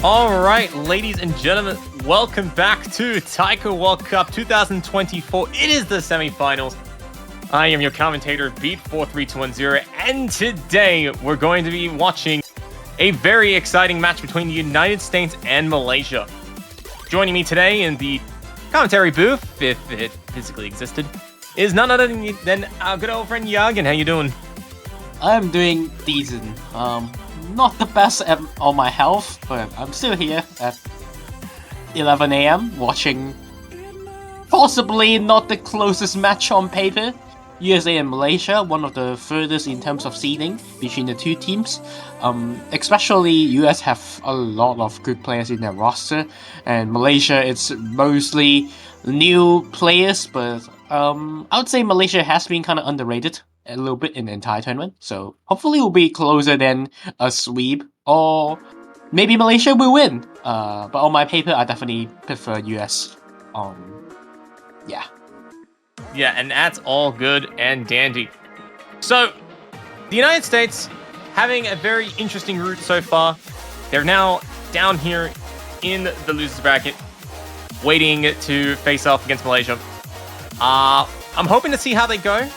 Alright, ladies and gentlemen, welcome back to Taiko World Cup 2024. It is the semi-finals. I am your commentator, vv21193, and today we're going to be watching a very exciting match between the United States and Malaysia. Joining me today in the commentary booth, if it physically existed, is none other than our good old friend Yagen. How you doing? I'm doing decent. Not the best on my health, but I'm still here at 11 AM watching possibly not the closest match on paper. USA and Malaysia, one of the furthest in terms of seeding between the two teams. Especially US have a lot of good players in their roster, and Malaysia it's mostly new players, but I would say Malaysia has been kind of underrated a little bit in the entire tournament, so hopefully it will be closer than a sweep, or maybe Malaysia will win. But on my paper, I definitely prefer US. Yeah. Yeah, and that's all good and dandy. So, the United States having a very interesting route so far. They're now down here in the losers bracket, waiting to face off against Malaysia. I'm hoping to see how they go.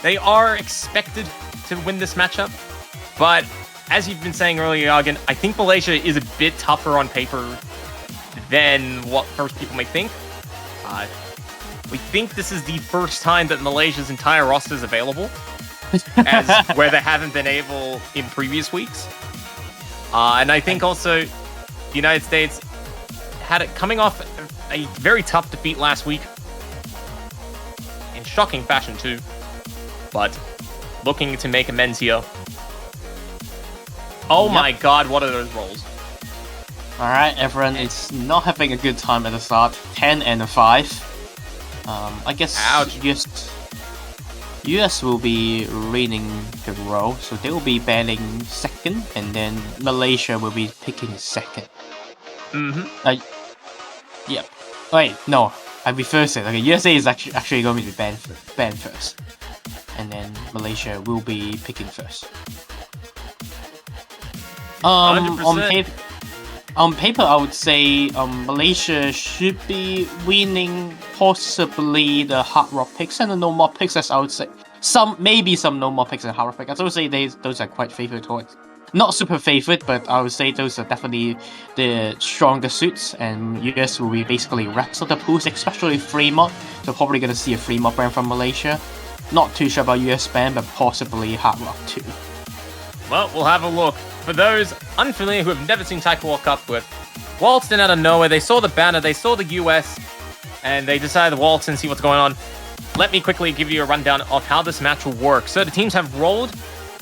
They are expected to win this matchup, but as you've been saying earlier, Yagen, I think Malaysia is a bit tougher on paper than what first people may think. We think this is the first time that Malaysia's entire roster is available, as where they haven't been able in previous weeks. And I think also the United States had it coming off a very tough defeat last week, in shocking fashion too, but looking to make amends here. Oh my god, what are those rolls? Alright, everyone is not having a good time at the start. 10 and a 5. I guess US will be reading the roll, so they will be banning second, and then Malaysia will be picking second. Yep. Wait, no, I reversed it. Okay, USA is actually going to be banned first, and then Malaysia will be picking first. 100%. On paper, I would say Malaysia should be winning possibly the hard rock picks and the no more picks, as I would say. Maybe some no more picks and hard rock picks. I would say those are quite favourite towards. Not super favourite, but I would say those are definitely the stronger suits, and US will be basically rest of the pools, especially Fremont. So probably going to see a Fremont ban from Malaysia. Not too sure about US ban, but possibly hard rock too. Well, we'll have a look. For those unfamiliar who have never seen Taiko World Cup with, waltzed in out of nowhere, they saw the banner, they saw the US, and they decided to waltz and see what's going on. Let me quickly give you a rundown of how this match will work. So the teams have rolled.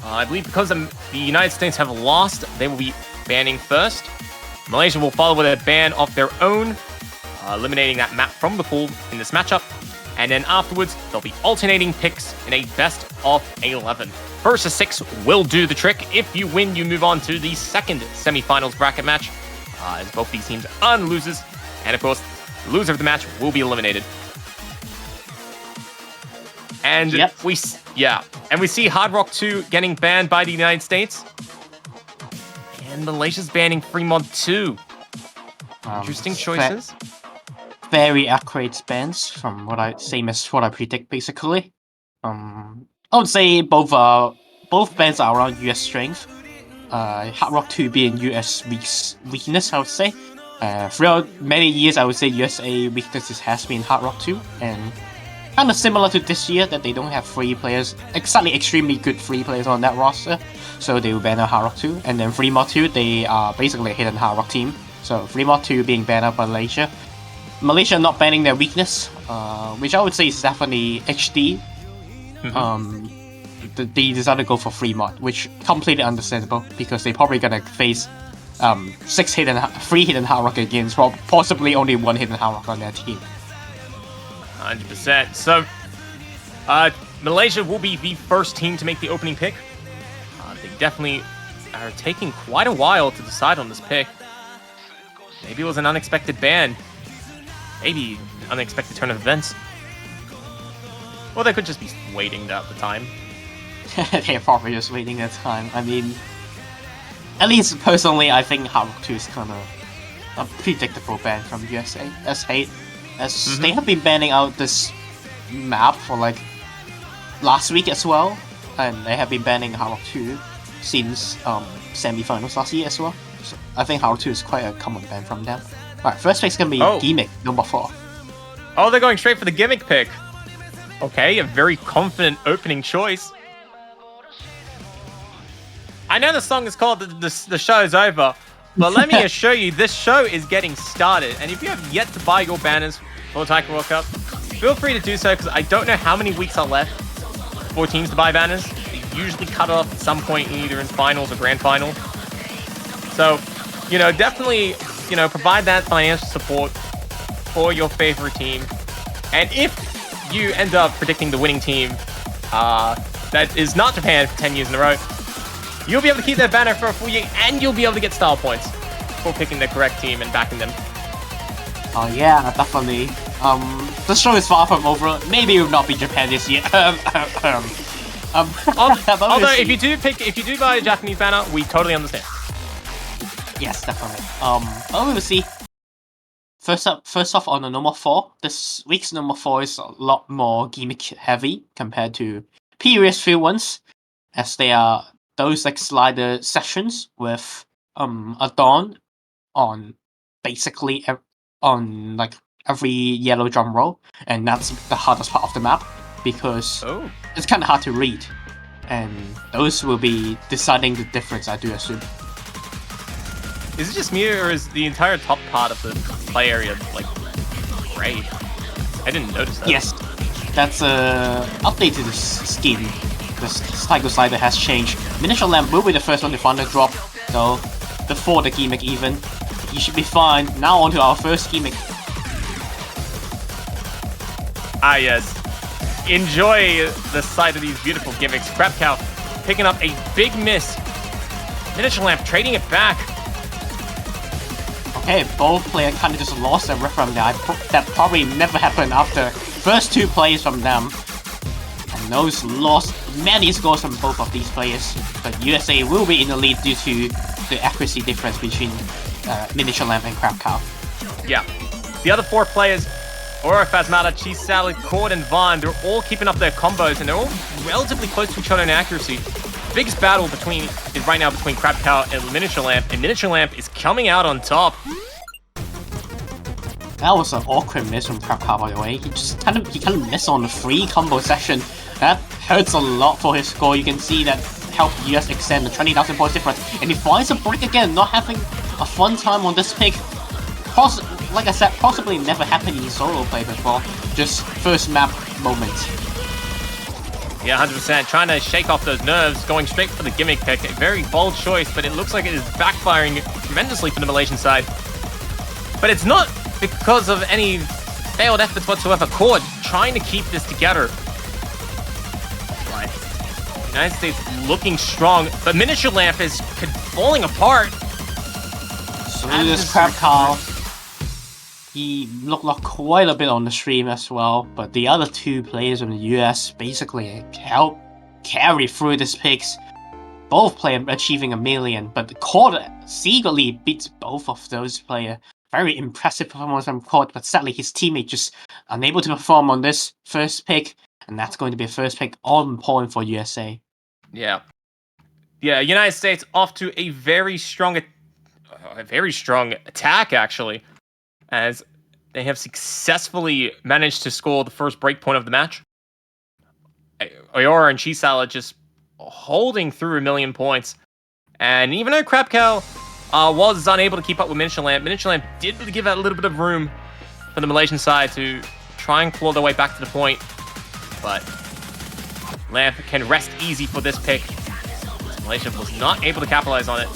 I believe because the United States have lost, they will be banning first. Malaysia will follow with a ban of their own, eliminating that map from the pool in this matchup. And then afterwards, they'll be alternating picks in a best of 11. First to 6 will do the trick. If you win, you move on to the second semifinals bracket match, as both these teams are the losers. And of course, the loser of the match will be eliminated. And we see Hard Rock 2 getting banned by the United States. And Malaysia's banning Fremont 2. Interesting choices. Very accurate bans from same as what I predict basically. I would say both bands are around US strength. Hard Rock 2 being US weakness, I would say. Throughout many years, I would say USA weaknesses has been Hard Rock 2, and kind of similar to this year that they don't have free players, exactly extremely good free players on that roster, so they will ban out Hard Rock 2. And then Fremont 2, they are basically a hidden Hard Rock team, so Fremont 2 being banned out by Malaysia. Malaysia not banning their weakness, which I would say is definitely HD. They decided to go for Fremont, which completely understandable because they're probably gonna face 3 hidden Hard Rock against possibly only 1 hidden Hard Rock on their team. 100%. So, Malaysia will be the first team to make the opening pick. They definitely are taking quite a while to decide on this pick. Maybe it was an unexpected ban. Maybe an unexpected turn of events. Or they could just be waiting out the time. They're probably just waiting their time. I mean, At least personally, I think Hard Rock 2 is kind of a predictable ban from USA as hate, as they have been banning out this map for like last week as well, and they have been banning Hard Rock 2 since semi-finals last year as well. So I think Hard Rock 2 is quite a common ban from them. Alright, first pick is gonna be Gimmick number 4. Oh, they're going straight for the gimmick pick. Okay, a very confident opening choice. I know the song is called the Show's Over, but let me assure you, this show is getting started. And if you have yet to buy your banners for the Taiko World Cup, feel free to do so, because I don't know how many weeks are left for teams to buy banners. They usually cut off at some point, either in finals or grand final. So, definitely, provide that financial support for your favorite team. And if you end up predicting the winning team that is not Japan for 10 years in a row, you'll be able to keep their banner for a full year, and you'll be able to get style points for picking the correct team and backing them. Oh yeah, definitely. The show is far from over. Maybe it will not be Japan this year. Although if you do buy a Japanese banner, we totally understand. Yes, definitely. But we'll see. First off, on the number 4, this week's number 4 is a lot more gimmick heavy compared to previous few ones, as they are those like slider sessions with a dawn on basically on like every yellow drum roll, and that's the hardest part of the map because it's kind of hard to read, and those will be deciding the difference, I do assume. Is it just me, or is the entire top part of the play area like gray? I didn't notice that. Yes, that's updated skin. The Taiko slider has changed. Miniature Lamp will be the first one to find the drop, though, before the gimmick even. You should be fine. Now on to our first gimmick. Ah yes. Enjoy the sight of these beautiful gimmicks. Crab Cow picking up a big miss. Miniature Lamp trading it back. Okay, both players kind of just lost their rhythm there. That probably never happened after first 2 plays from them. And those lost many scores from both of these players. But USA will be in the lead due to the accuracy difference between Miniature Lamp and Crab Cow. Yeah. The other 4 players, Aura, Phasmata, Cheese Salad, Cord, and Vaughn, they're all keeping up their combos, and they're all relatively close to each other in accuracy. The biggest battle is right now between Crab Cow and Miniature Lamp, and Miniature Lamp is coming out on top. That was an awkward miss from Crab Cow, by the way. He kind of missed on the free combo session. That hurts a lot for his score. You can see that helped US extend the 20,000 points difference, and he finds a break again, not having a fun time on this pick. Like I said, possibly never happened in solo play before. Just first map moment. Yeah, 100%. Trying to shake off those nerves, going straight for the gimmick pick. A very bold choice, but it looks like it is backfiring tremendously for the Malaysian side. But it's not because of any failed efforts whatsoever. Cord trying to keep this together. Right. United States looking strong, but Miniature Lamp is falling apart. So this Crab Cow, he looked like quite a bit on the stream as well, but the other 2 players from the US basically helped carry through these picks. Both players achieving 1 million, but Cord secretly beats both of those players. Very impressive performance from Cord, but sadly his teammate just unable to perform on this first pick, and that's going to be a first pick on point for USA. Yeah. Yeah, United States off to a very strong attack, actually, as they have successfully managed to score the first breakpoint of the match. Iora and Cheese Salad just holding through 1 million points. And even though Crab Cow was unable to keep up with Miniature Lamp did give a little bit of room for the Malaysian side to try and claw their way back to the point. But Lamp can rest easy for this pick. Malaysia was not able to capitalize on it.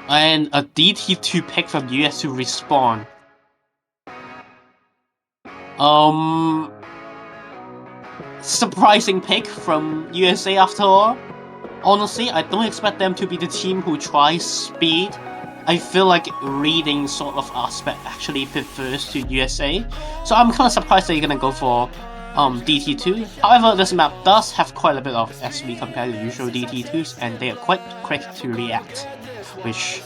And a DT2 pick from US to respawn. Surprising pick from USA after all. Honestly, I don't expect them to be the team who tries speed. I feel like reading sort of aspect actually prefers to USA. So I'm kind of surprised they're gonna go for DT2. However, this map does have quite a bit of SV compared to usual DT2s, and they are quite quick to react, which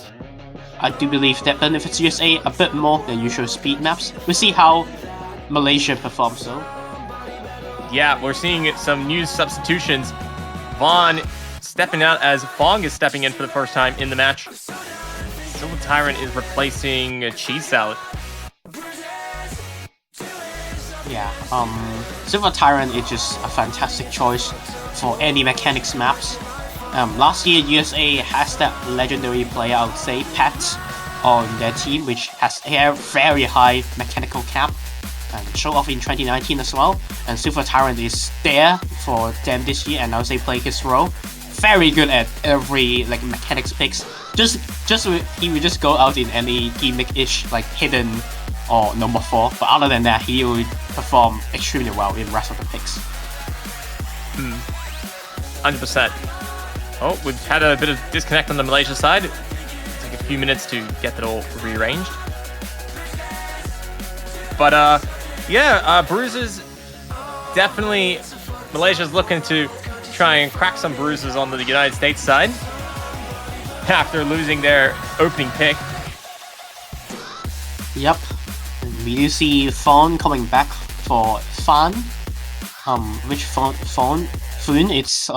I do believe that benefits USA a bit more than usual speed maps. We'll see how Malaysia performs though. Yeah, we're seeing some new substitutions. Vaughn stepping out as Fong is stepping in for the first time in the match. Silver Tyrant is replacing Cheese Salad. Yeah, Silver Tyrant is just a fantastic choice for any mechanics maps. Last year, USA has that legendary player, I would say, Pat, on their team, which has a very high mechanical cap, and show off in 2019 as well. And Silver Tyrant is there for them this year, and I would say playing his role. Very good at every like mechanics picks. He would just go out in any gimmick-ish like hidden or number 4, but other than that, he would perform extremely well in the rest of the picks. 100%. Oh, we've had a bit of disconnect on the Malaysia side. Take a few minutes to get that all rearranged. But yeah, bruises. Definitely, Malaysia's looking to try and crack some bruises on the United States side after losing their opening pick. Yep. And we do see Fawn coming back for Fan. Which Fawn? Fun, it's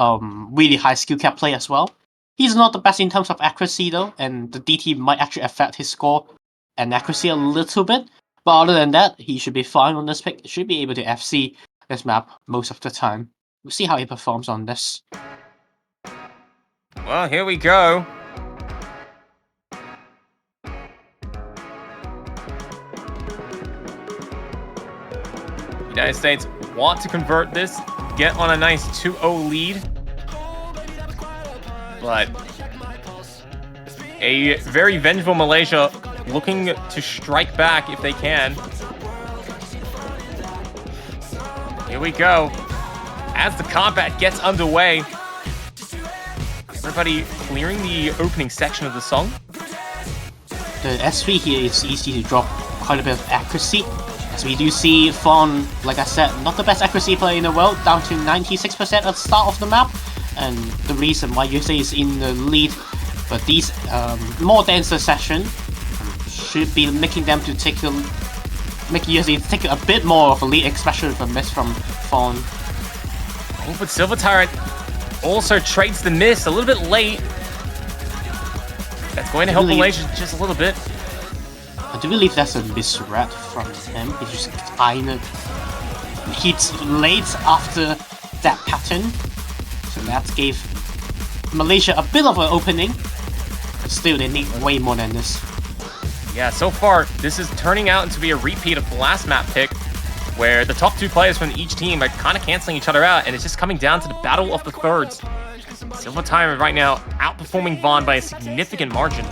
really high skill cap play as well. He's not the best in terms of accuracy though, and the DT might actually affect his score and accuracy a little bit. But other than that, he should be fine on this pick. Should be able to FC this map most of the time. We'll see how he performs on this. Well, here we go. United States want to convert this, get on a nice 2-0 lead. But a very vengeful Malaysia looking to strike back if they can. Here we go. As the combat gets underway, everybody clearing the opening section of the song. The SV here is easy to drop quite a bit of accuracy. As we do see Fawn, like I said, not the best accuracy player in the world, down to 96% at the start of the map. And the reason why USA is in the lead, but these more denser session should be making them to take USA to take a bit more of a lead, especially with a miss from Fawn. Oh, but Silver Tyrant also trades the miss a little bit late. That's going to help Malaysia just a little bit. I do believe that's a misread from him. He just kind of hits late after that pattern. So that gave Malaysia a bit of an opening. But still, they need way more than this. Yeah, so far, this is turning out to be a repeat of the last map pick, where the top 2 players from each team are kind of canceling each other out, and it's just coming down to the battle of the thirds. Silver Tyrant right now outperforming Vaughn by a significant margin.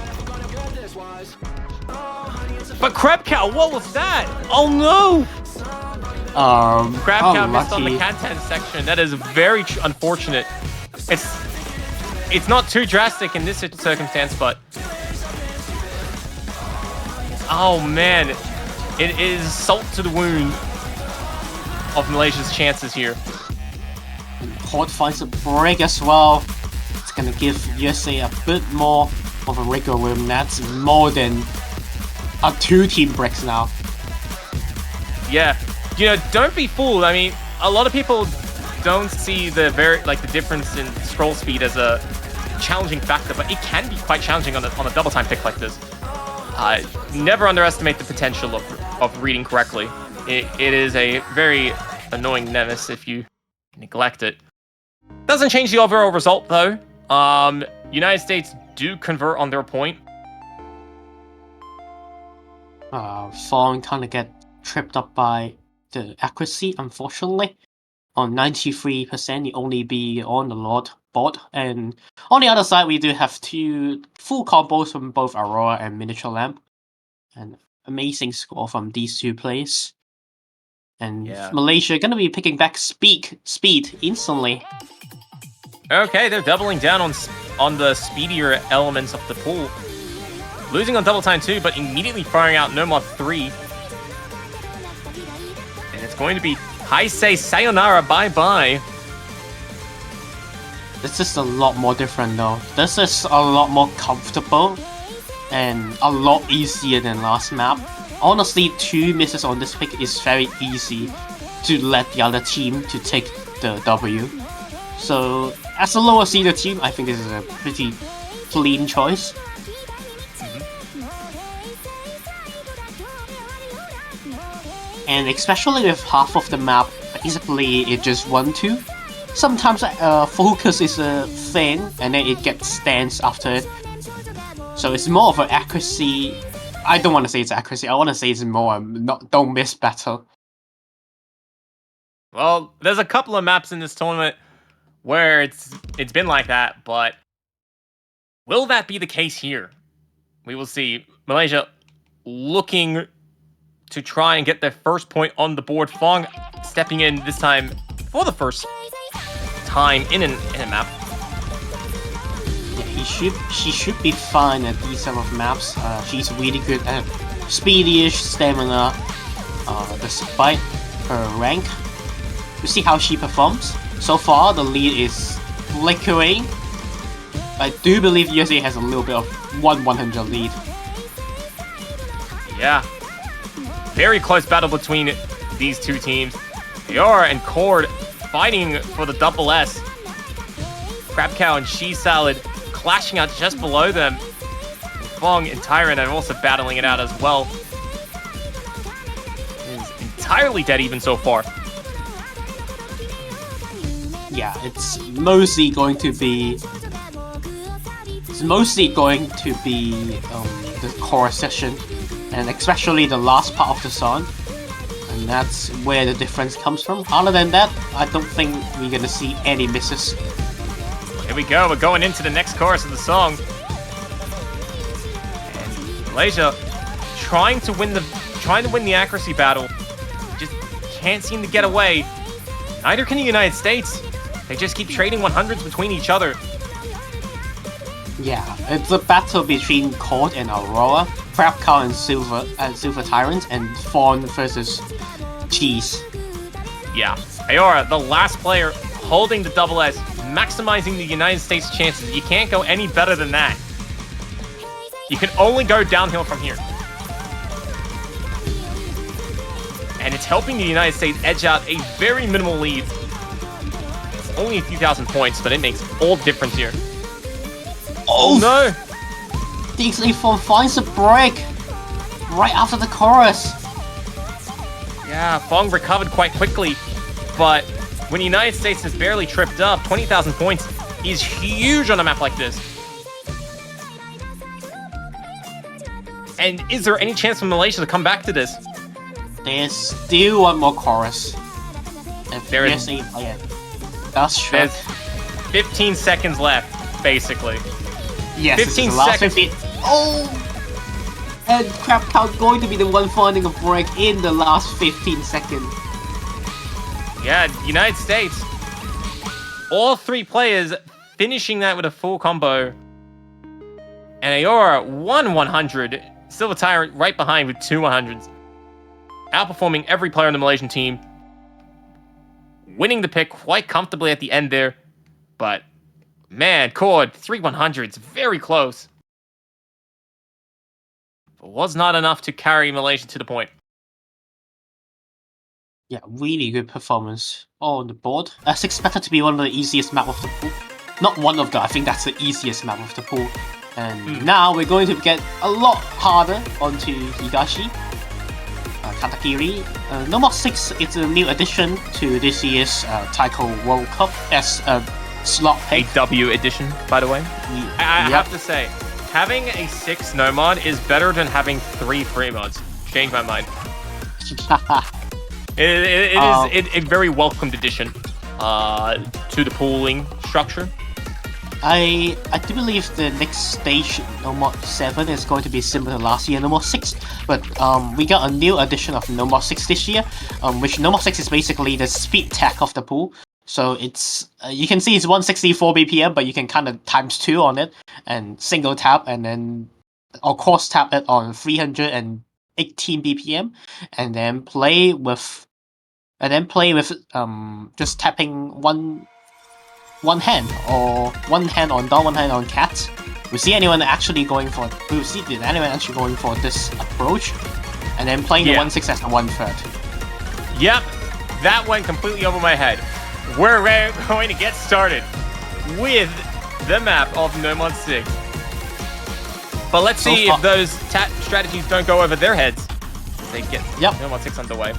But Crab Cow, what was that? Oh no! Crab Cow missed on the Cantan section. That is very unfortunate. It's not too drastic in this circumstance, but oh man, it is salt to the wound of Malaysia's chances here. Port finds a break as well. It's gonna give USA a bit more of a wiggle room. That's more than a 2-team breaks now. Yeah, you know, don't be fooled. I mean, a lot of people don't see the difference in scroll speed as a challenging factor, but it can be quite challenging on a double time pick like this. Never underestimate the potential of reading correctly. It is a very annoying nemesis if you neglect it. Doesn't change the overall result though. United States do convert on their point. Fawn kind of get tripped up by the accuracy, unfortunately. On 93%, you only be on the board. And on the other side, we do have 2 full combos from both Aurora and Miniature Lamp. An amazing score from these 2 players. And Malaysia gonna be picking back speed instantly. Okay, they're doubling down on the speedier elements of the pool. Losing on double time 2, but immediately firing out Nomad 3. And it's going to be I say sayonara, bye-bye. This is a lot more different though. This is a lot more comfortable and a lot easier than last map. Honestly, 2 misses on this pick is very easy to let the other team to take the W. So, as a lower seeded team, I think this is a pretty clean choice. And especially with half of the map, basically it just 1-2. Sometimes focus is a thing, and then it gets stance after it. So it's more of an accuracy. I don't want to say it's accuracy. I want to say it's more don't miss battle. Well, there's a couple of maps in this tournament where it's been like that, but will that be the case here? We will see. Malaysia looking to try and get their first point on the board. Fong stepping in this time for the first time in a map. Yeah, she should be fine at these type of maps. She's really good at speedy-ish stamina, despite her rank. You see how she performs. So far, the lead is flickering. I do believe USA has a little bit of 100 lead. Yeah. Very close battle between these two teams. Ayora and Cord fighting for the double S. Crab Cow and She Salad clashing out just below them. Fong and Tyrant are also battling it out as well. It is entirely dead even so far. Yeah, it's mostly going to be the core session, and especially the last part of the song, and that's where the difference comes from. Other than that, I don't think we're gonna see any misses. Here we go, we're going into the next chorus of the song. And Malaysia trying to win the accuracy battle. Just can't seem to get away. Neither can the United States. They just keep trading 100s between each other. Yeah, it's a battle between Cord and Aurora, Crab Cow and Silver Tyrant, and Fawn versus Cheese. Yeah, Ayora, the last player holding the double S, maximizing the United States' chances. You can't go any better than that. You can only go downhill from here. And it's helping the United States edge out a very minimal lead. It's only a few thousand points, but it makes all the difference here. Oh no! DXA Fawn finds a break right after the chorus. Yeah, Fong recovered quite quickly, but when the United States is barely tripped up, 20,000 points is huge on a map like this. And is there any chance for Malaysia to come back to this? There's still one more chorus. If There is- USA play it, that's true. There's 15 seconds left, basically. Yes, 15 this is the last seconds. 15. Oh! And Crab Cow going to be the one finding a break in the last 15 seconds. Yeah, United States. All 3 players finishing that with a full combo. And Ayora, 100. Silver Tyrant right behind with 2 100s. Outperforming every player on the Malaysian team. Winning the pick quite comfortably at the end there. But, man, Cord, 3 100s. Very close. But was not enough to carry Malaysia to the point. Yeah, really good performance on the board. That's expected to be one of the easiest map of the pool. Not one of the, I think that's the easiest map of the pool. And now we're going to get a lot harder onto Higashi. Katakiri. No More 6 is a new addition to this year's Taiko World Cup as a slot pick. A W edition, by the way. I have to say, having a 6 no mod is better than having 3 free mods. Changed my mind. It is a very welcomed addition to the pooling structure. I do believe the next stage, No More 7, is going to be similar to last year, No More 6. But we got a new edition of No More 6 this year, which No More 6 is basically the speed tech of the pool. So it's you can see it's 164 BPM, but you can kind of times 2 on it and single tap, and then or cross tap it on 318 BPM, and then play with and then play with just tapping one hand on down, one hand on cat. We see anyone actually going for this approach, and then playing the 1-6 as a 1/3. Yep, that went completely over my head. We're going to get started with the map of Nomad 6. But let's see if those strategies don't go over their heads. They get Nomad 6 underway.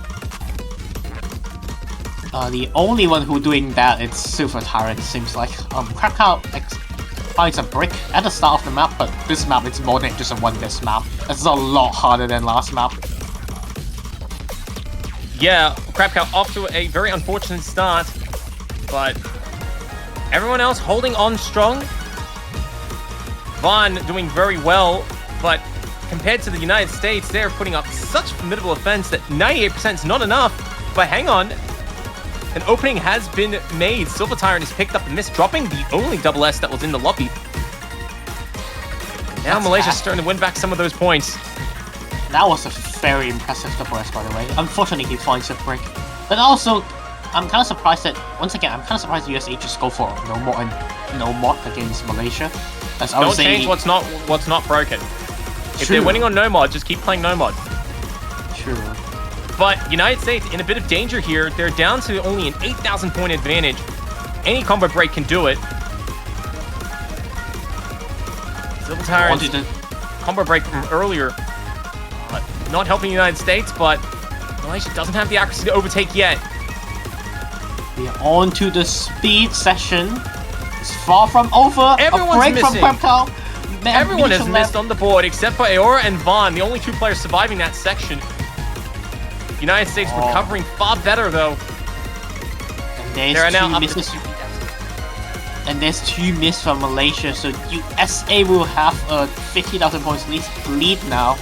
The only one who doing that is Silver Tyrant, it seems like. Krakow finds a brick at the start of the map, but this map is more than just a 1-disc map. It's a lot harder than last map. Yeah, Krakow off to a very unfortunate start, but everyone else holding on strong. Vaughn doing very well, but compared to the United States, they're putting up such formidable offense that 98% is not enough. But hang on, an opening has been made. Silver Tyrant has picked up the miss, dropping the only double S that was in the lobby. Now Malaysia's starting to win back some of those points. That was a very impressive double S, by the way. Unfortunately, he finds a brick. But also, I'm kind of surprised that, once again, I'm kind of surprised USA just go for no mod against Malaysia. Don't change what's not broken. If they're winning on no mod, just keep playing no mod. True. But United States in a bit of danger here. They're down to only an 8,000 point advantage. Any combo break can do it. Silver Tyrant's combo break from earlier, not helping the United States, but Malaysia doesn't have the accuracy to overtake yet. We are on to the speed session. It's far from over. Everyone's a break missing. From Krakow. Everyone has missed on the board except for Aora and Vaughn, the only two players surviving that section. United States recovering far better though. And there's two misses. And there's 2 misses from Malaysia, so USA will have a 50,000 points lead now.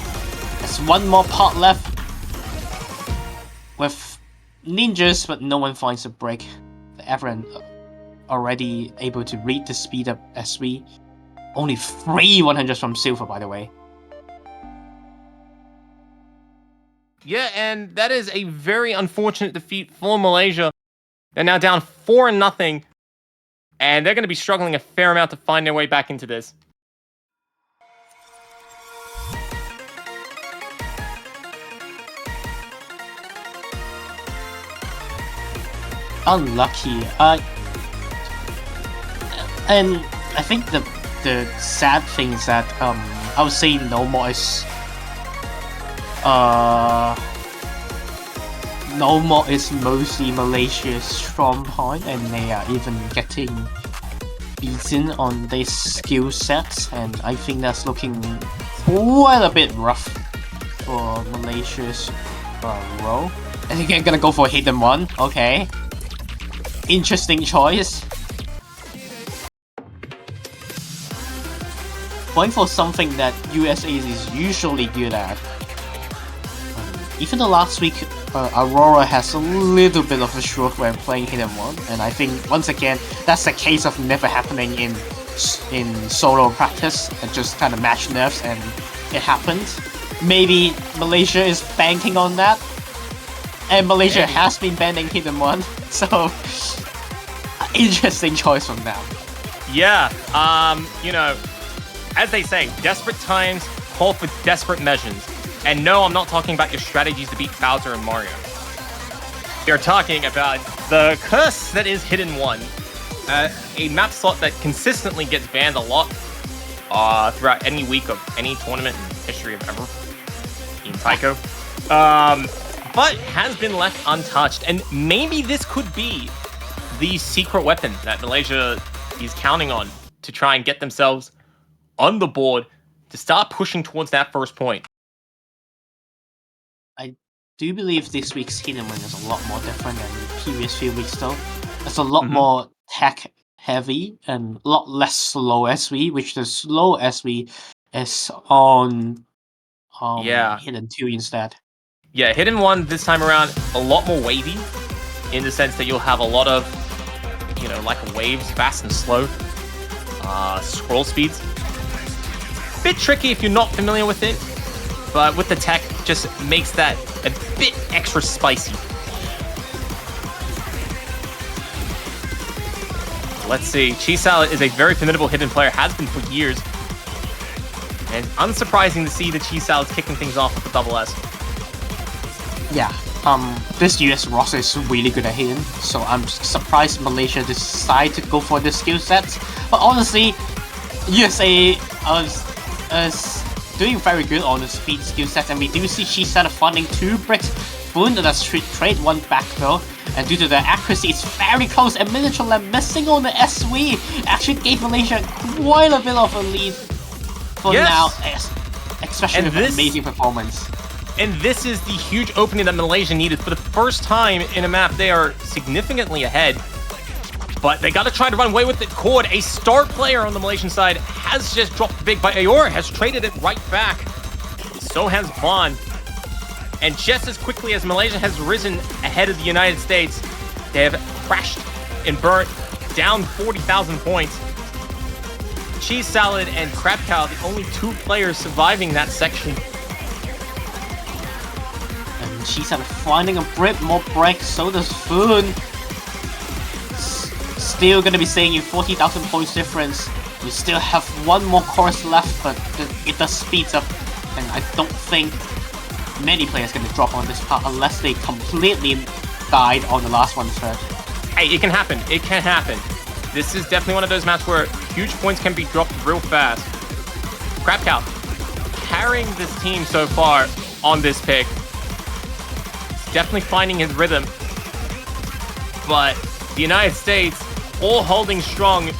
There's one more part left with ninjas, but no one finds a break. Everyone already able to read the speed of SV. Only 3 100s from Silver, by the way. Yeah, and that is a very unfortunate defeat for Malaysia. They're now down 4-0, and they're going to be struggling a fair amount to find their way back into this. Unlucky. And I think the sad thing is that I would say no more is mostly Malaysia's strong point, and they are even getting beaten on their skill sets, and I think that's looking quite a bit rough for Malaysia's role. And again, gonna go for a hidden one. Okay, interesting choice. Going for something that USA is usually good at. Even though last week, Aurora has a little bit of a stroke when playing Hidden One, and I think once again that's a case of never happening in solo practice and just kind of match nerfs, and it happens. Maybe Malaysia is banking on that, and Malaysia has been banning Hidden One, so interesting choice from them. Yeah, you know, as they say, desperate times call for desperate measures. And no, I'm not talking about your strategies to beat Bowser and Mario. You're talking about the curse that is Hidden One. A map slot that consistently gets banned a lot throughout any week of any tournament in the history of ever in taiko. But has been left untouched. And maybe this could be the secret weapon that Malaysia is counting on to try and get themselves on the board to start pushing towards that first point. I do believe this week's Hidden One is a lot more different than the previous few weeks though. It's a lot more tech heavy and a lot less slow SV, which the slow SV is on Hidden 2 instead. Yeah, Hidden One this time around a lot more wavy in the sense that you'll have a lot of, you know, like waves, fast and slow, scroll speeds. Bit tricky if you're not familiar with it, but with the tech, just makes that a bit extra spicy. Let's see. Cheese Salad is a very formidable hidden player, has been for years. And unsurprising to see the Cheese Salads kicking things off with the double S. Yeah, this US roster is really good at hitting, so I'm surprised Malaysia decided to go for the skill sets. But honestly, USA is doing very good on the speed skill sets, and we do see Cheese Salad funding 2 bricks. Boon does trade 1 back though, and due to the accuracy, it's very close, and Miniature Lamb missing on the SV actually gave Malaysia quite a bit of a lead for now, especially with an amazing performance. And this is the huge opening that Malaysia needed. For the first time in a map, they are significantly ahead. But they got to try to run away with it. Cord, a star player on the Malaysian side, has just dropped big, but Aor has traded it right back. So has Vaughn. And just as quickly as Malaysia has risen ahead of the United States, they have crashed and burnt down 40,000 points. Cheese Salad and Crab Cow, the only 2 players surviving that section. And Cheese Salad finding a bit more break, so does Foon. Still gonna be saying you 40,000 points difference. You still have 1 more course left, but it does speed up, and I don't think many players gonna drop on this part unless they completely died on the last 1/3. Hey, it can happen. It can happen. This is definitely one of those maps where huge points can be dropped real fast. Crab Cow carrying this team so far on this pick. Definitely finding his rhythm. But the United States all holding strong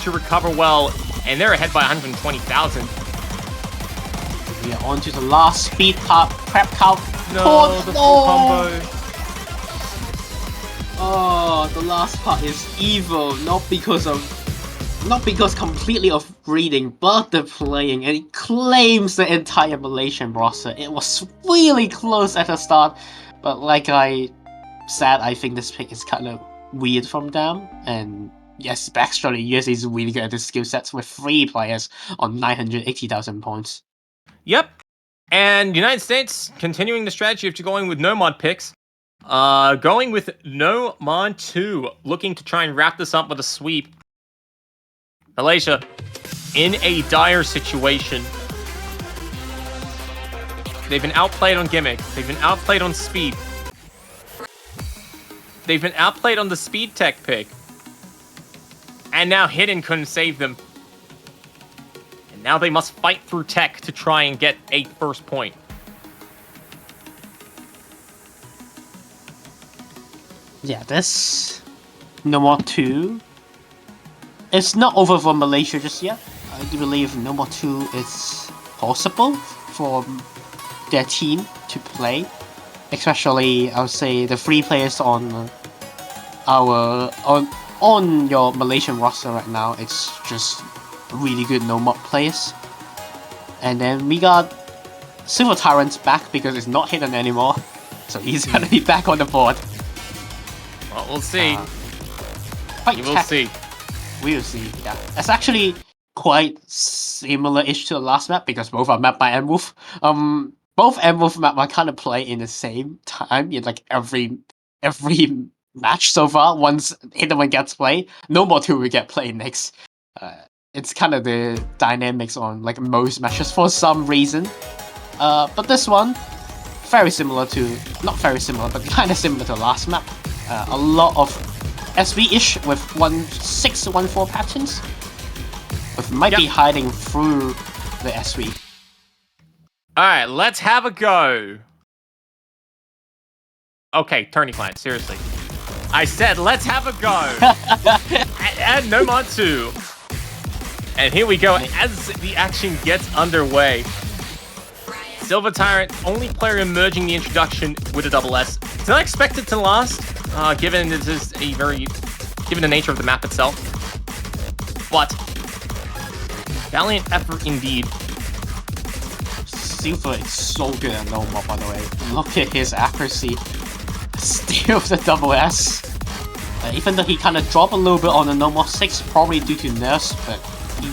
to recover well, and they're ahead by 120,000. We are on to the last speed part. Crab Cow. No, the full combo. Oh, the last part is evil, not because completely of reading, but the playing, and it claims the entire Malaysian roster. It was really close at the start, but like I said, I think this pick is kind of weird from them, and yes, backstory, US is really good at the skill sets with 3 players on 980,000 points. Yep. And United States continuing the strategy of going with no mod picks. Going with no mod 2, looking to try and wrap this up with a sweep. Malaysia in a dire situation. They've been outplayed on gimmick. They've been outplayed on speed. They've been outplayed on the speed tech pick. And now Hidden couldn't save them. And now they must fight through tech to try and get a first point. Yeah, this No More 2. It's not over for Malaysia just yet. I do believe No More 2 is possible for their team to play. Especially, I would say, the 3 players on your Malaysian roster right now. It's just really good No Mod players. And then we got Silver Tyrant back because it's not hidden anymore. So he's gonna be back on the board. Well, we'll see. We will see. Yeah, it's actually quite similar-ish to the last map because both are mapped by M-Wolf. Both M-Wolf map are kind of play in the same time in like every match so far. Once Hidden One gets played, No More 2 will get played next. It's kind of the dynamics on like most matches for some reason. But this one, very similar to, not very similar, but kind of similar to the last map. A lot of SV-ish with 1614 patterns, with might be hiding through the SV. Alright, let's have a go. Okay, Tourney Client, seriously. I said, let's have a go. and No Mod 2. And here we go, as the action gets underway. Silver Tyrant, only player emerging the introduction with a double S. It's not expected to last, given this is given the nature of the map itself. But valiant effort indeed. Silver is so good at No Mod, by the way. Look at his accuracy. Still the double S. Even though he kind of dropped a little bit on the No Mod 6, probably due to nerfs, but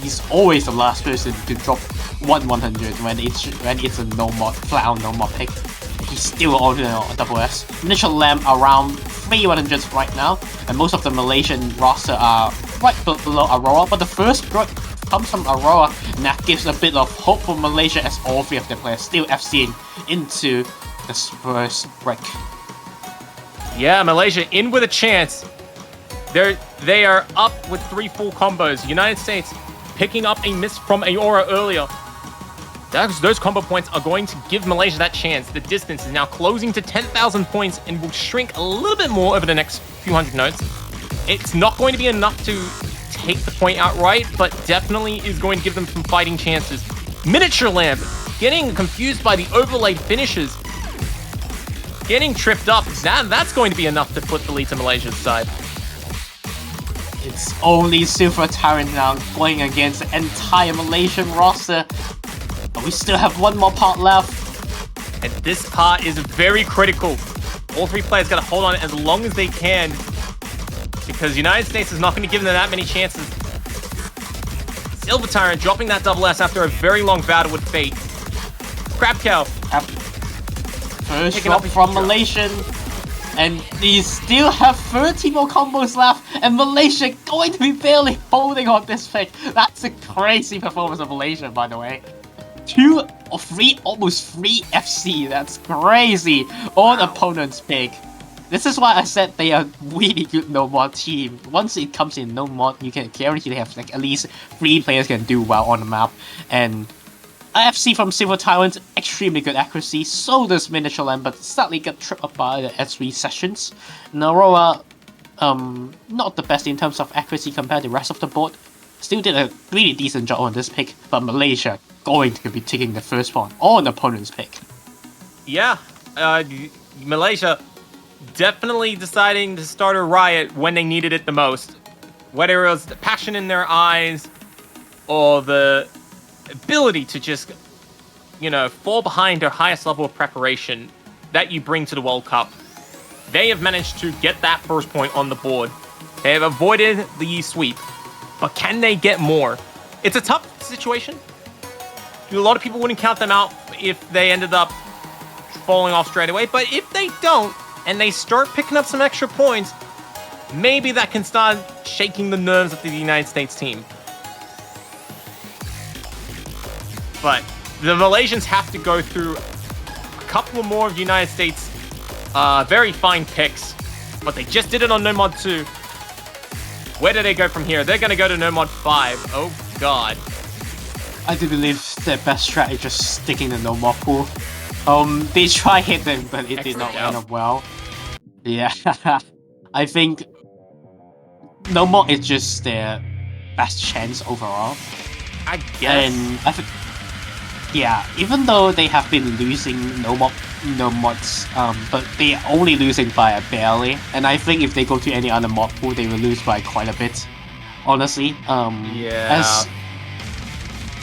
he's always the last person to drop 100 when it's a no mod, flat out no mod pick. He's still on a double S. Initial Lamb around 3 100s right now, and most of the Malaysian roster are right below Aurora, but the first break comes from Aurora, and that gives a bit of hope for Malaysia as all three of their players still FCing into the first break. Yeah, Malaysia in with a chance. They are up with 3 full combos. United States picking up a miss from Aurora earlier. Those combo points are going to give Malaysia that chance. The distance is now closing to 10,000 points and will shrink a little bit more over the next few hundred notes. It's not going to be enough to take the point outright, but definitely is going to give them some fighting chances. Miniature Lamp getting confused by the overlaid finishes. Getting tripped up. That's going to be enough to put the lead to Malaysia's side. It's only Silver Tyrant now going against the entire Malaysian roster. But we still have one more part left. And this part is very critical. All 3 players got to hold on as long as they can, because United States is not going to give them that many chances. Silver Tyrant dropping that double S after a very long battle with Fate. Crab Cow. First drop from Malaysian. And they still have 30 more combos left, and Malaysia going to be barely holding on this pick. That's a crazy performance of Malaysia, by the way. 2 or 3, almost 3 FC. That's crazy on opponent's pick. This is why I said they are really good no mod team. Once it comes in no mod, you can guarantee they have like at least 3 players can do well on the map. And FC from Silver Tyrant, extremely good accuracy. So does Miniature Lamp, but slightly got tripped up by the S3 sessions. Aurora, not the best in terms of accuracy compared to the rest of the board. Still did a really decent job on this pick, but Malaysia going to be taking the first one on opponent's pick. Yeah, Malaysia definitely deciding to start a riot when they needed it the most. Whether it was the passion in their eyes or the ability to just, fall behind their highest level of preparation that you bring to the World Cup. They have managed to get that first point on the board. They have avoided the sweep, but can they get more? It's a tough situation. A lot of people wouldn't count them out if they ended up falling off straight away, but if they don't, and they start picking up some extra points, maybe that can start shaking the nerves of the United States team. But the Malaysians have to go through a couple more of the United States' very fine picks. But they just did it on No Mod 2. Where do they go from here? They're going to go to No Mod 5. Oh, God. I do believe their best strat is just sticking the no mod pool. They try hit them, but it did not end up well. Yeah, I think no mod is just their best chance overall. I guess. And I think, yeah, even though they have been losing no mods, but they are only losing by barely. And I think if they go to any other mod pool, they will lose by quite a bit. Honestly, yeah. As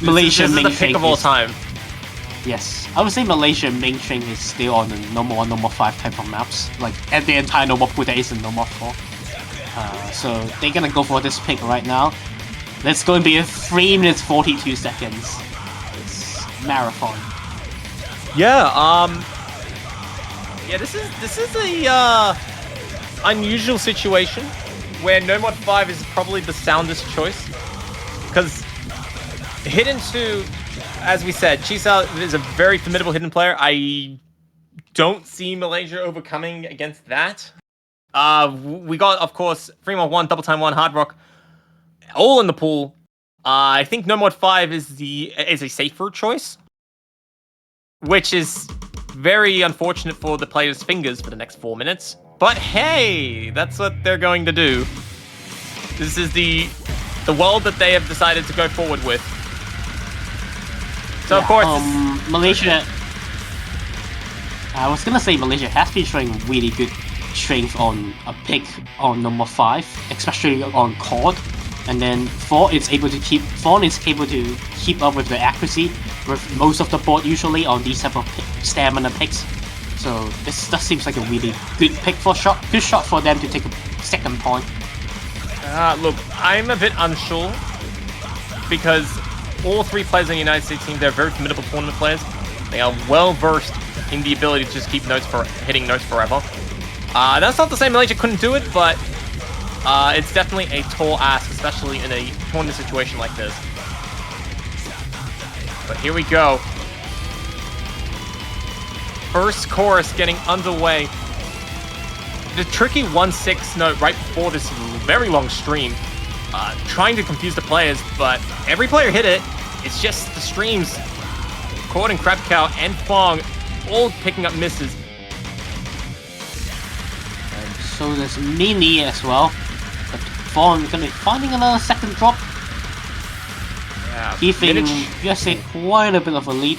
Malaysia this is the pick of all time. Yes, I would say Malaysia main train is still on the normal 1, normal 5 type of maps. Like at the entire normal pool there isn't normal 4. So they're gonna go for this pick right now. Let's go and be 3 minutes 42 seconds. It's marathon. Yeah, this is a unusual situation where No Mod 5 is probably the soundest choice, because Hidden 2, as we said, Chisao is a very formidable hidden player. I don't see Malaysia overcoming against that. We got, of course, 3-1, Double Time 1, Hard Rock, all in the pool. I think No Mod 5 is a safer choice, which is very unfortunate for the players' fingers for the next 4 minutes. But hey, that's what they're going to do. This is the world that they have decided to go forward with. So, of course, Malaysia... I was gonna say Malaysia has been showing really good strength on a pick on number 5, especially on Cord. And then Fawn is able to keep up with the accuracy with most of the board usually on these type of stamina picks. So this seems like a really good pick for shot. Good shot for them to take a second point. Look, I'm a bit unsure because all 3 players in the United States team, they're very formidable tournament players. They are well versed in the ability to just keep hitting notes forever. That's not to say Malaysia couldn't do it, but it's definitely a tall ask, especially in a tournament situation like this. But here we go. First chorus getting underway. The tricky 1-6 note right before this very long stream, trying to confuse the players, but every player hit it. It's just the streams. Cord and Crab Cow and Fong all picking up misses. And so there's Mini as well. But Fong gonna be finding another second drop. Yeah, Giving USA quite a bit of a lead.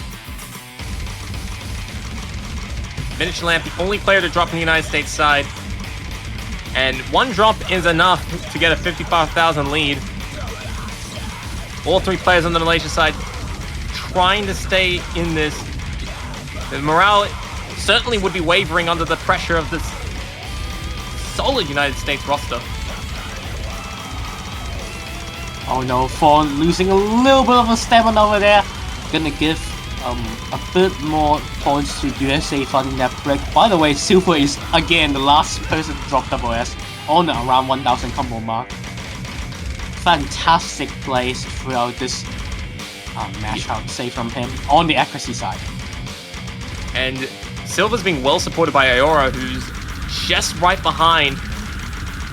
Miniature Lamp, the only player to drop on the United States side. And one drop is enough to get a 55,000 lead. All three players on the Malaysia side trying to stay in this. The morale certainly would be wavering under the pressure of this solid United States roster. Oh no, Fawn losing a little bit of a stamina over there. Gonna give a bit more points to USA finding that break. By the way, Silver is again the last person to drop double S on around 1000 combo mark. Fantastic plays throughout this match, I would say, from him on the accuracy side. And Silver's being well supported by Iora, who's just right behind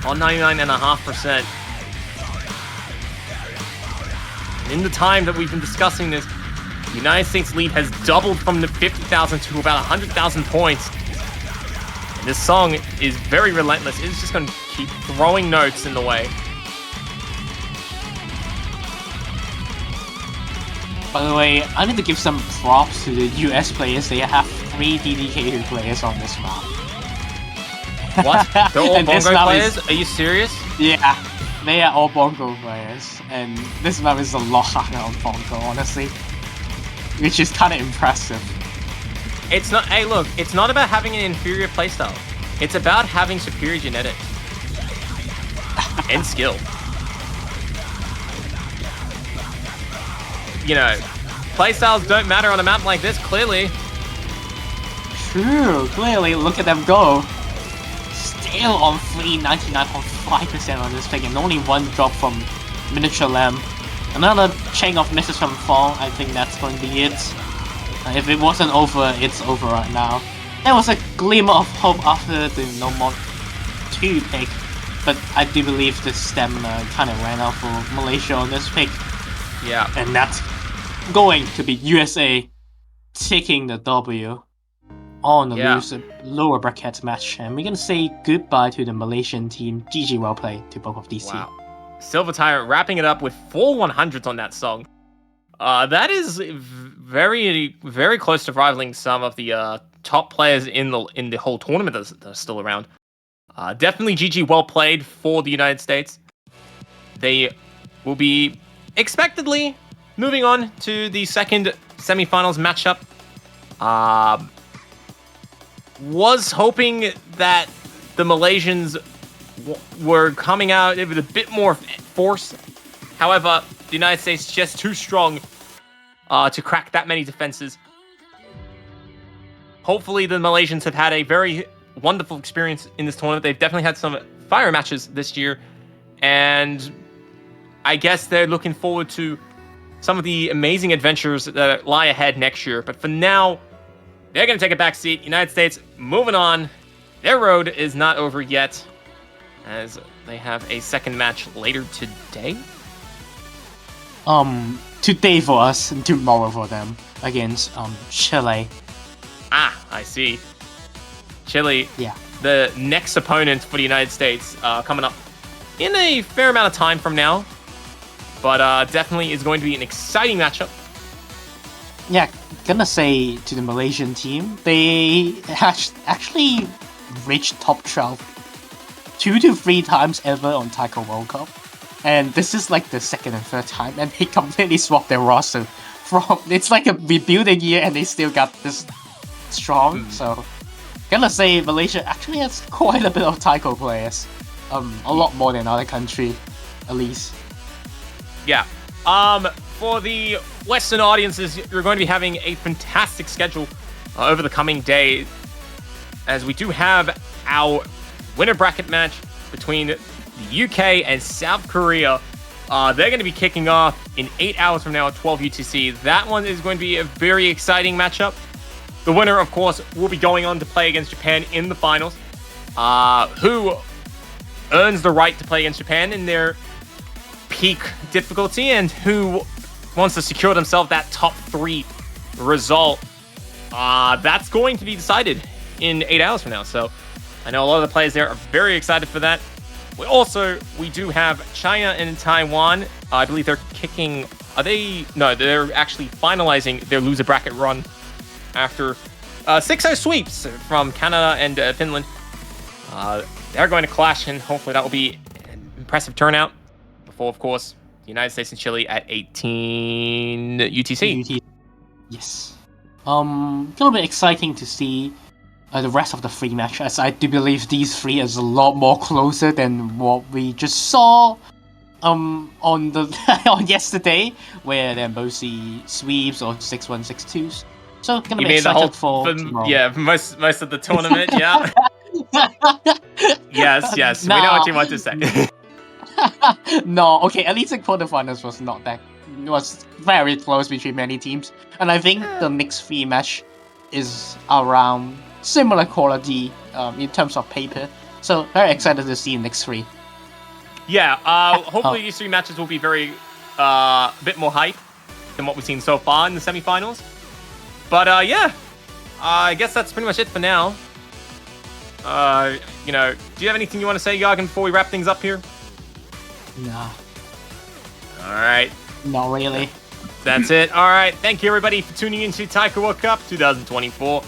on 99.5%. In the time that we've been discussing this, the United States lead has doubled from the 50,000 to about 100,000 points. And this song is very relentless. It's just going to keep throwing notes in the way. By the way, I need to give some props to the US players. They have 3 DDK players on this map. What? They're all Bongo players? Are you serious? Yeah, they are all Bongo players. And this map is a lot harder on Bongo, honestly. Which is kind of impressive. It's not. Hey, look, it's not about having an inferior playstyle. It's about having superior genetics and skill. You know, playstyles don't matter on a map like this, clearly. True, clearly, look at them go. Still on free 99.5% on this pick, and only one drop from Miniature Lamb. Another chain of misses from Fong. I think that's going to be it. If it wasn't over, it's over right now. There was a glimmer of hope after the No More 2 pick, but I do believe the stamina kind of ran out for Malaysia on this pick. Yeah. And that's going to be USA taking the W on the lower bracket match. And we're going to say goodbye to the Malaysian team. GG, well played to both of these teams. Wow. Silver Tyrant wrapping it up with 4 100s on that song. That is very, very close to rivaling some of the top players in the whole tournament that are still around. Definitely GG, well played for the United States. They will be expectedly moving on to the second semifinals matchup. Was hoping that the Malaysians were coming out with a bit more force. However, the United States just too strong to crack that many defenses. Hopefully, the Malaysians have had a very wonderful experience in this tournament. They've definitely had some fire matches this year, and I guess they're looking forward to some of the amazing adventures that lie ahead next year. But for now, they're going to take a back seat. United States moving on. Their road is not over yet, as they have a second match later today. Today for us and tomorrow for them against Chile. Ah, I see. Chile, yeah, the next opponent for the United States, coming up in a fair amount of time from now. But definitely is going to be an exciting matchup. Yeah, gonna say to the Malaysian team, they actually reached top 12 2 to 3 times ever on Taiko World Cup. And this is like the second and third time, and they completely swapped their roster from... It's like a rebuilding year, and they still got this strong, so... Gonna say Malaysia actually has quite a bit of Taiko players. A lot more than other country, at least. Yeah. For the Western audiences, you're going to be having a fantastic schedule over the coming day, as we do have our winner bracket match between the UK and South Korea. They're going to be kicking off in 8 hours from now at 12 UTC. That one is going to be a very exciting matchup. The winner, of course, will be going on to play against Japan in the finals. Who earns the right to play against Japan in their peak difficulty, and who wants to secure themselves that top 3 result. That's going to be decided in 8 hours from now. So I know a lot of the players there are very excited for that. We do have China and Taiwan. I believe they're kicking. No, they're actually finalizing their loser bracket run after 6-0 sweeps from Canada and Finland. They're going to clash, and hopefully that will be an impressive turnout before, of course, the United States and Chile at 18 UTC. Yes. Gonna be exciting to see the rest of the 3 matches. I do believe these 3 is a lot more closer than what we just saw on yesterday, where they're mostly sweeps or 6-1, 6-2s. So gonna be excited for most of the tournament. Yeah. yes. Nah. We know what you want to say. No, okay. At least the quarterfinals was not that. It was very close between many teams, and I think the next 3 match is around similar quality in terms of paper. So very excited to see the next 3. Yeah. Hopefully these 3 matches will be very bit more hype than what we've seen so far in the semifinals. But I guess that's pretty much it for now. Do you have anything you want to say, Jargon, before we wrap things up here? Nah. All right. Not really. That's it. All right. Thank you, everybody, for tuning into Taiko World Cup 2024.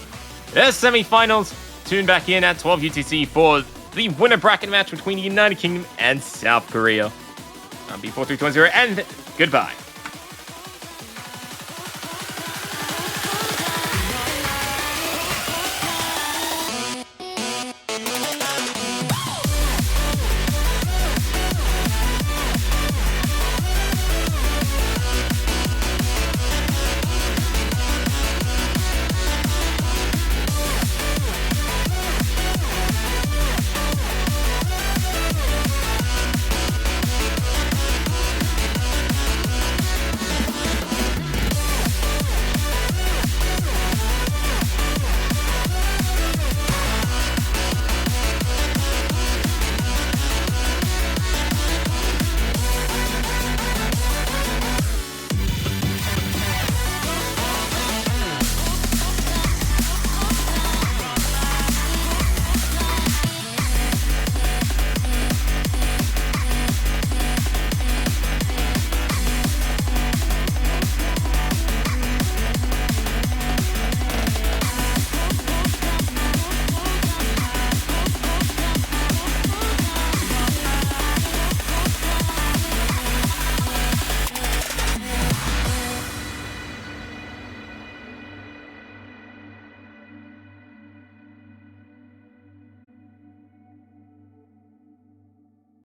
There's semifinals. Tune back in at 12 UTC for the winner bracket match between the United Kingdom and South Korea. I'm B4320, and goodbye.